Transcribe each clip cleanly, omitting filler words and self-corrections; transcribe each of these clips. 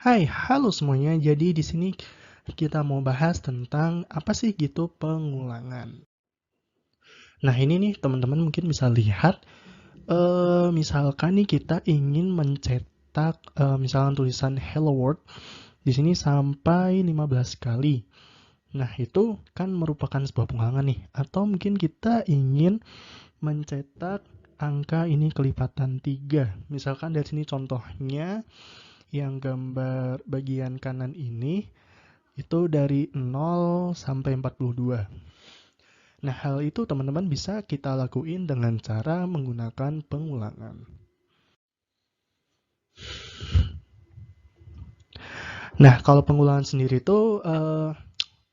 Hai, halo semuanya. Jadi di sini kita mau bahas tentang apa sih gitu pengulangan. Nah, ini nih teman-teman mungkin bisa lihat misalkan nih kita ingin mencetak misalkan tulisan Hello World di sini sampai 15 kali. Nah, itu kan merupakan sebuah pengulangan nih. Atau mungkin kita ingin mencetak angka ini kelipatan 3. Misalkan dari sini contohnya yang gambar bagian kanan ini itu dari 0 sampai 42. Nah, hal itu teman-teman bisa kita lakuin dengan cara menggunakan pengulangan. Nah, kalau pengulangan sendiri itu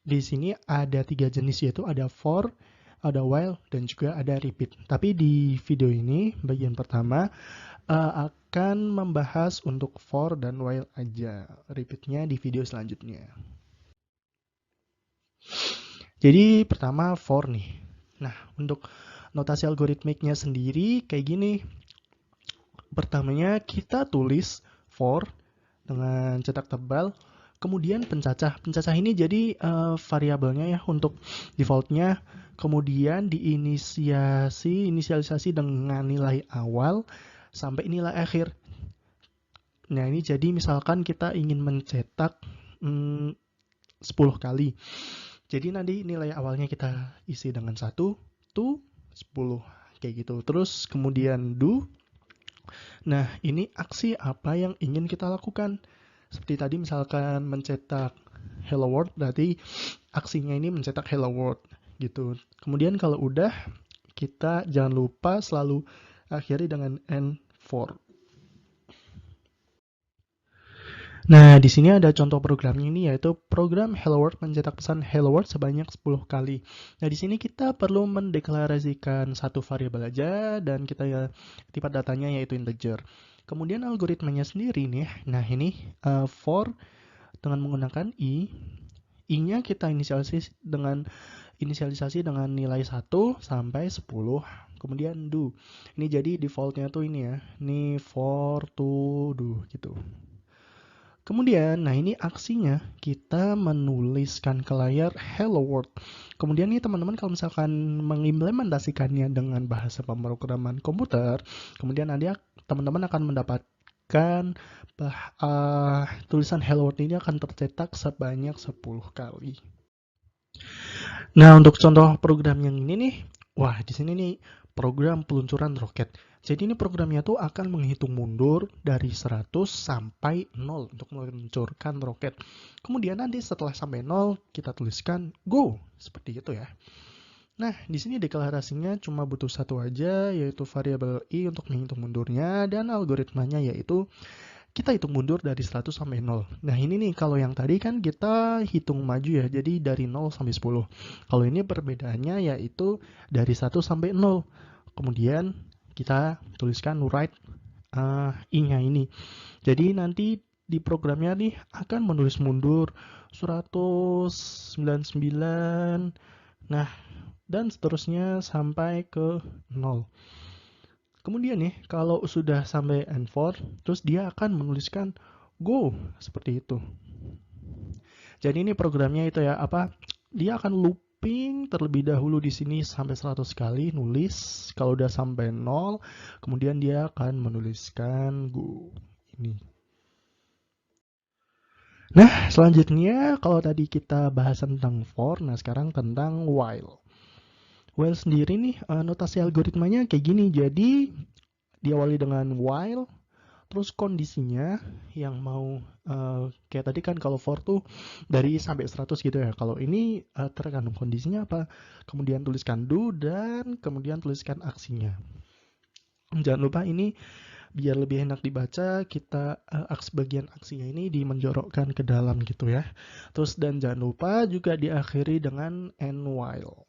di sini ada 3 jenis, yaitu ada for, ada while, dan juga ada repeat. Tapi di video ini bagian pertama akan membahas untuk for dan while aja. Repeatnya di video selanjutnya. Jadi pertama for nih. Nah, untuk notasi algoritmiknya sendiri kayak gini. Pertamanya kita tulis for dengan cetak tebal, kemudian pencacah. Pencacah ini jadi variabelnya ya untuk defaultnya, kemudian inisialisasi dengan nilai awal sampai nilai akhir. Nah, ini jadi misalkan kita ingin mencetak 10 kali. Jadi nanti nilai awalnya kita isi dengan 1 to 10 kayak gitu. Terus kemudian do. Nah, ini aksi apa yang ingin kita lakukan. Seperti tadi misalkan mencetak Hello World, berarti aksinya ini mencetak Hello World gitu. Kemudian kalau udah, kita jangan lupa selalu akhiri dengan N4. Nah, di sini ada contoh programnya ini, yaitu program Hello World mencetak pesan Hello World sebanyak 10 kali. Nah, di sini kita perlu mendeklarasikan satu variabel aja dan kita ya tipe datanya yaitu integer. Kemudian algoritmanya sendiri nih. Nah, ini for dengan menggunakan i-nya kita inisialisasi dengan nilai 1 sampai 10. Kemudian do. Ini jadi defaultnya tuh ini ya. Ini for to do gitu. Kemudian, nah ini aksinya kita menuliskan ke layar Hello World. Kemudian nih teman-teman kalau misalkan mengimplementasikannya dengan bahasa pemrograman komputer, kemudian nanti teman-teman akan mendapatkan tulisan Hello World ini akan tercetak sebanyak 10 kali. Nah, untuk contoh program yang ini nih, wah di sini nih program peluncuran roket. Jadi ini programnya tuh akan menghitung mundur dari 100 sampai 0 untuk meluncurkan roket. Kemudian nanti setelah sampai 0 kita tuliskan go, seperti itu ya. Nah, di sini deklarasinya cuma butuh satu aja, yaitu variabel i untuk menghitung mundurnya, dan algoritmanya yaitu kita hitung mundur dari 100 sampai 0. Nah, ini nih kalau yang tadi kan kita hitung maju ya, jadi dari 0 sampai 10. Kalau ini perbedaannya yaitu dari 1 sampai 0. Kemudian kita tuliskan write i-nya ini. Jadi nanti di programnya nih akan menulis mundur 199, nah dan seterusnya sampai ke 0. Kemudian nih, kalau sudah sampai N4, terus dia akan menuliskan go, seperti itu. Jadi ini programnya itu ya, dia akan looping terlebih dahulu di sini sampai 100 kali nulis. Kalau udah sampai 0, kemudian dia akan menuliskan go. Ini. Nah, selanjutnya kalau tadi kita bahas tentang for, nah sekarang tentang while. While sendiri nih, notasi algoritmanya kayak gini. Jadi diawali dengan while, terus kondisinya yang mau kayak tadi kan kalau for tuh dari sampai 100 gitu ya. Kalau ini tergantung kondisinya apa. Kemudian tuliskan do dan kemudian tuliskan aksinya. Jangan lupa ini biar lebih enak dibaca, kita bagian aksinya ini dimenjorokkan ke dalam gitu ya. Terus dan jangan lupa juga diakhiri dengan and while.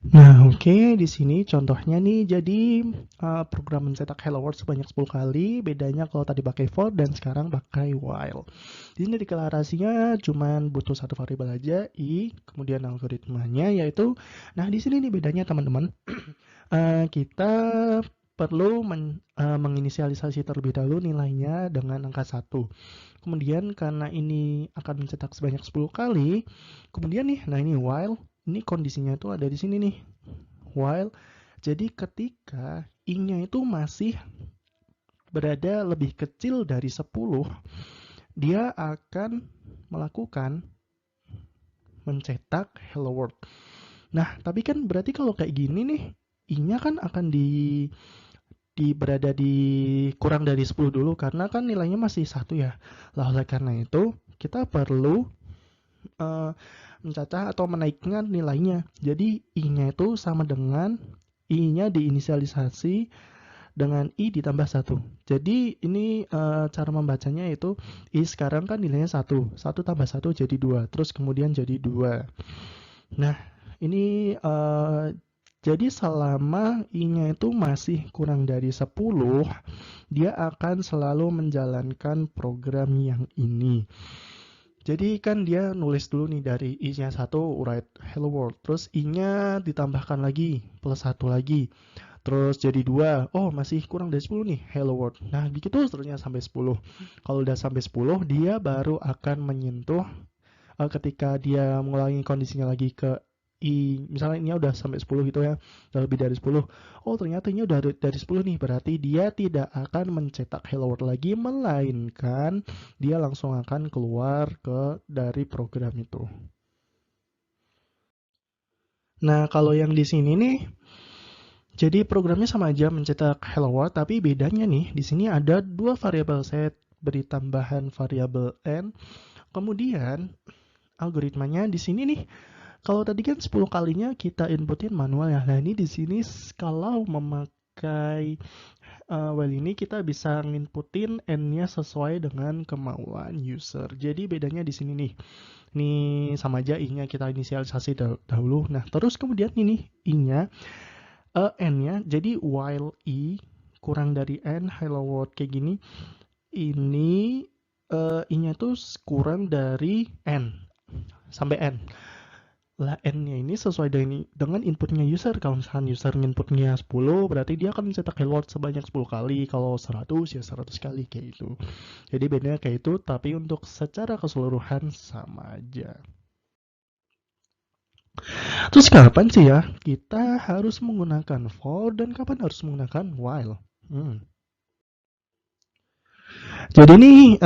Nah, oke, di sini contohnya nih, jadi program mencetak Hello World sebanyak 10 kali, bedanya kalau tadi pakai for dan sekarang pakai while. Di sini deklarasinya cuman butuh satu variabel aja, i, kemudian algoritmanya yaitu, nah di sini nih bedanya teman-teman, kita perlu menginisialisasi terlebih dahulu nilainya dengan angka 1. Kemudian karena ini akan mencetak sebanyak 10 kali, kemudian nih, nah ini while, ini kondisinya itu ada di sini nih. While, jadi ketika i-nya itu masih berada lebih kecil dari 10, dia akan melakukan mencetak hello world. Nah, tapi kan berarti kalau kayak gini nih, i-nya kan akan berada di kurang dari 10 dulu, karena kan nilainya masih 1 ya. Lah, oleh karena itu, kita perlu mencacah atau menaikkan nilainya. Jadi, i-nya itu sama dengan i-nya diinisialisasi dengan i ditambah 1. Jadi ini cara membacanya itu i sekarang kan nilainya 1. 1 tambah 1 jadi 2. Terus kemudian jadi 2. Nah, ini jadi selama i-nya itu masih kurang dari 10, dia akan selalu menjalankan program yang ini. Jadi kan dia nulis dulu nih dari i-nya 1, write hello world. Terus i-nya ditambahkan lagi, plus 1 lagi. Terus jadi 2, oh masih kurang dari 10 nih, hello world. Nah, begitu seterusnya sampai 10. Kalau udah sampai 10, dia baru akan menyentuh ketika dia mengulangi kondisinya lagi ke i, misalnya ini udah sampai 10 gitu ya, udah lebih dari 10. Oh, ternyata ini udah dari 10 nih, berarti dia tidak akan mencetak hello world lagi, melainkan dia langsung akan keluar dari program itu. Nah, kalau yang di sini nih, jadi programnya sama aja mencetak hello world, tapi bedanya nih, di sini ada 2 variabel set, beri tambahan variabel n. Kemudian algoritmanya di sini nih, kalau tadi kan 10 kalinya kita inputin manual ya. Nah, ini di sini kalau memakai while ini kita bisa nginputin n-nya sesuai dengan kemauan user. Jadi bedanya di sini nih. Ini sama aja i-nya kita inisialisasi dahulu. Nah, terus kemudian ini i-nya n-nya, jadi while i kurang dari n, hello world kayak gini, ini i-nya tuh kurang dari n, sampai n. Lah, n-nya ini sesuai dengan inputnya user. Kalau misalkan user inputnya 10, berarti dia akan mencetak hello world sebanyak 10 kali. Kalau 100, ya 100 kali kayak itu. Jadi bedanya kayak itu, tapi untuk secara keseluruhan sama aja. Terus kapan sih ya kita harus menggunakan for dan kapan harus menggunakan while? Jadi ini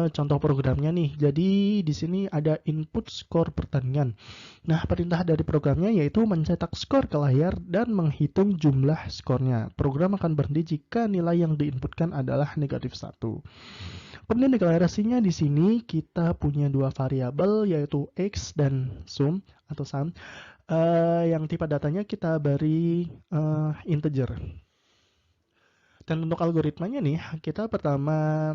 contoh programnya nih. Jadi di sini ada input skor pertandingan. Nah, perintah dari programnya yaitu mencetak skor ke layar dan menghitung jumlah skornya. Program akan berhenti jika nilai yang diinputkan adalah negatif 1. Kemudian deklarasinya di sini kita punya 2 variabel yaitu x dan sum atau sum. Yang tipe datanya kita beri integer. Dan untuk algoritmanya nih, kita pertama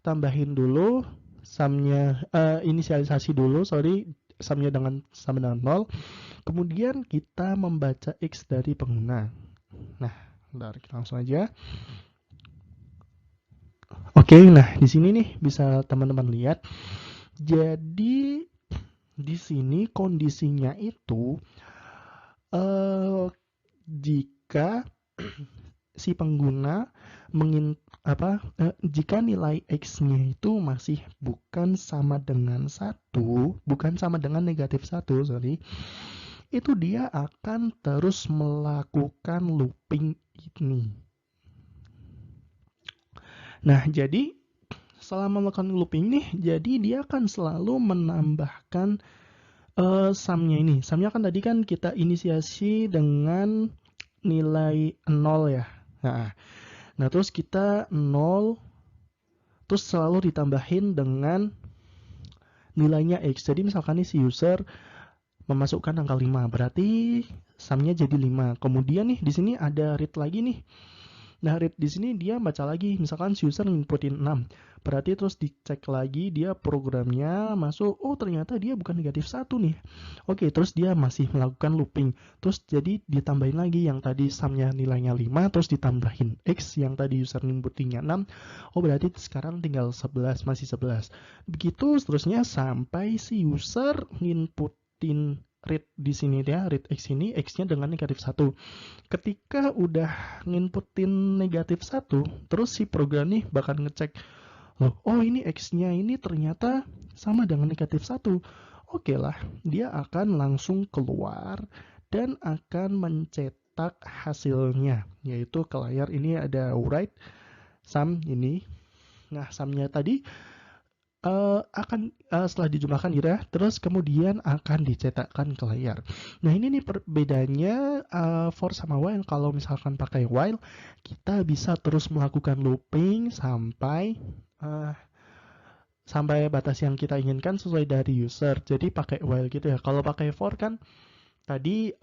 tambahin dulu sumnya, inisialisasi dulu, sumnya sama dengan 0. Kemudian kita membaca x dari pengguna. Nah, bentar, kita langsung aja. Oke, nah di sini nih bisa teman-teman lihat. Jadi di sini kondisinya itu jika si pengguna jika nilai x-nya itu masih bukan sama dengan negatif 1, itu dia akan terus melakukan looping ini. Nah, jadi selama melakukan looping nih, jadi dia akan selalu menambahkan sumnya ini. Sumnya kan tadi kan kita inisiasi dengan nilai 0 ya. Nah, terus kita 0, terus selalu ditambahin dengan nilainya x. Jadi misalkan nih si user memasukkan angka 5, berarti sumnya jadi 5. Kemudian nih di sini ada read lagi nih. Nah, read di sini dia baca lagi. Misalkan si user inputin 6. Berarti terus dicek lagi dia programnya masuk. Oh, ternyata dia bukan negatif 1 nih. Oke, terus dia masih melakukan looping. Terus jadi ditambahin lagi yang tadi sumnya nilainya 5. Terus ditambahin x yang tadi user inputinnya 6. Oh, berarti sekarang tinggal 11. Masih 11. Begitu seterusnya sampai si user inputin read di sini ya, read X ini, X-nya dengan negatif 1. Ketika udah nginputin negatif 1, terus si program nih bakal ngecek, loh, oh ini X-nya ini ternyata sama dengan negatif 1. Oke lah, dia akan langsung keluar dan akan mencetak hasilnya, yaitu ke layar ini ada write sum ini. Nah, sumnya tadi akan setelah dijumlahkan gitu ya, terus kemudian akan dicetakkan ke layar. Nah ini nih perbedaannya for sama while. Kalau misalkan pakai while, kita bisa terus melakukan looping uh, sampai batas yang kita inginkan sesuai dari user. Jadi pakai while gitu ya. Kalau pakai for kan tadi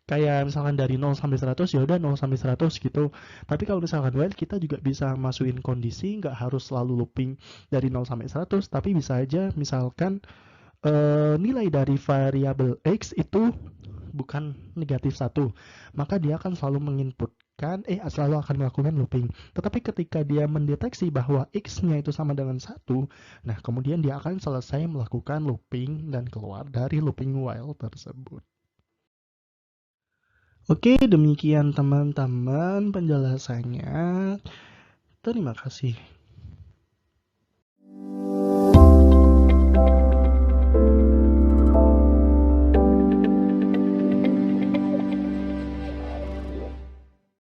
kayak misalkan dari 0 sampai 100 ya udah 0 sampai 100 gitu. Tapi kalau misalkan while kita juga bisa masukin kondisi, nggak harus selalu looping dari 0 sampai 100, tapi bisa aja misalkan nilai dari variabel X itu bukan negatif 1, maka dia akan selalu menginputkan selalu akan melakukan looping. Tetapi ketika dia mendeteksi bahwa X-nya itu sama dengan 1, nah kemudian dia akan selesai melakukan looping dan keluar dari looping while tersebut. Oke, demikian teman-teman penjelasannya. Terima kasih.